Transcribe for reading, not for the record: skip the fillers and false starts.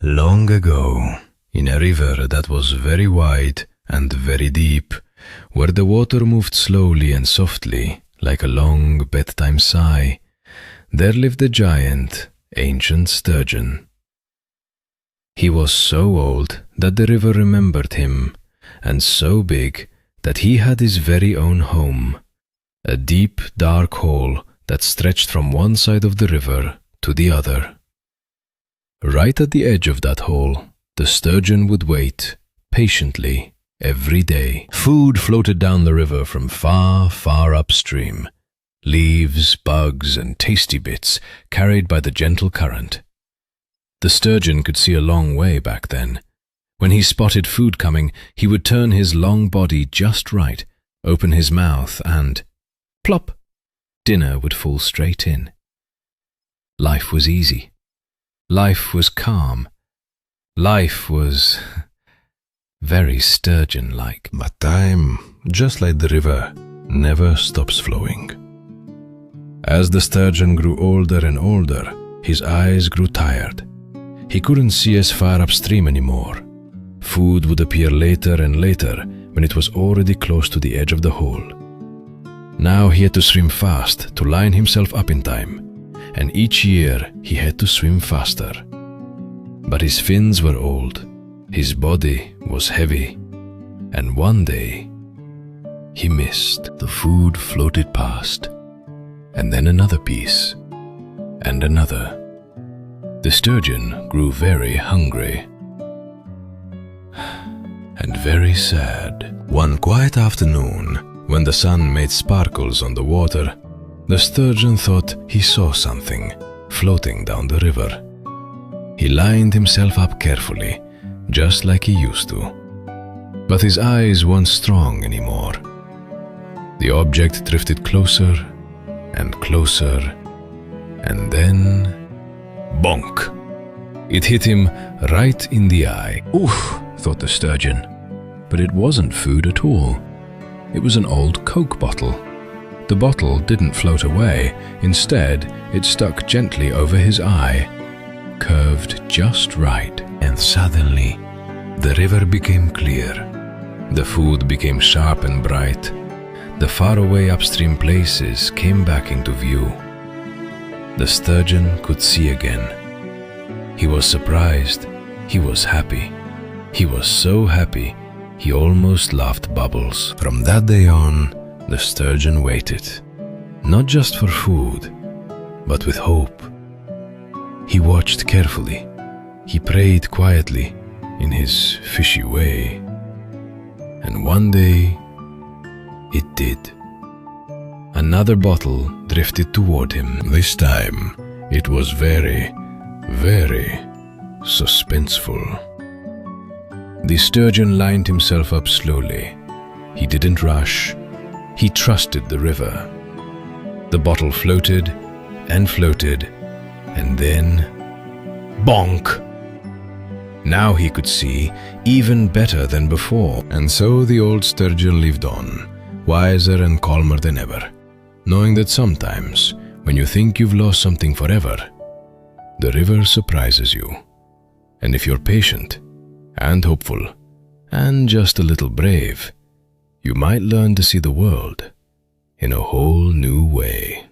Long ago, in a river that was very wide and very deep, where the water moved slowly and softly, like a long bedtime sigh, there lived a giant, ancient sturgeon. He was so old that the river remembered him, and so big that he had his very own home, a deep, dark hole that stretched from one side of the river to the other. Right at the edge of that hole, the sturgeon would wait, patiently, every day. Food floated down the river from far, far upstream. Leaves, bugs, and tasty bits carried by the gentle current. The sturgeon could see a long way back then. When he spotted food coming, he would turn his long body just right, open his mouth, and plop! Dinner would fall straight in. Life was easy. Life was calm. Life was very sturgeon-like. But time, just like the river, never stops flowing. As the sturgeon grew older and older, his eyes grew tired. He couldn't see as far upstream anymore. Food would appear later and later when it was already close to the edge of the hole. Now he had to swim fast to line himself up in time, and each year he had to swim faster. But his fins were old, his body was heavy, and one day he missed. The food floated past, and then another piece, and another. The sturgeon grew very hungry and very sad. One quiet afternoon, when the sun made sparkles on the water, the sturgeon thought he saw something floating down the river. He lined himself up carefully, just like he used to. But his eyes weren't strong anymore. The object drifted closer and closer, and then bonk! It hit him right in the eye. Oof, thought the sturgeon. But it wasn't food at all. It was an old Coke bottle. The bottle didn't float away. Instead, it stuck gently over his eye, curved just right. And suddenly, the river became clear. The food became sharp and bright. The faraway upstream places came back into view. The sturgeon could see again. He was surprised. He was happy. He was so happy, he almost laughed bubbles. From that day on, the sturgeon waited, not just for food, but with hope. He watched carefully. He prayed quietly in his fishy way. And one day, it did. Another bottle drifted toward him. This time, it was very, very suspenseful. The sturgeon lined himself up slowly. He didn't rush. He trusted the river. The bottle floated, and then bonk! Now he could see even better than before. And so the old sturgeon lived on, wiser and calmer than ever, knowing that sometimes, when you think you've lost something forever, the river surprises you. And if you're patient and hopeful and just a little brave, you might learn to see the world in a whole new way.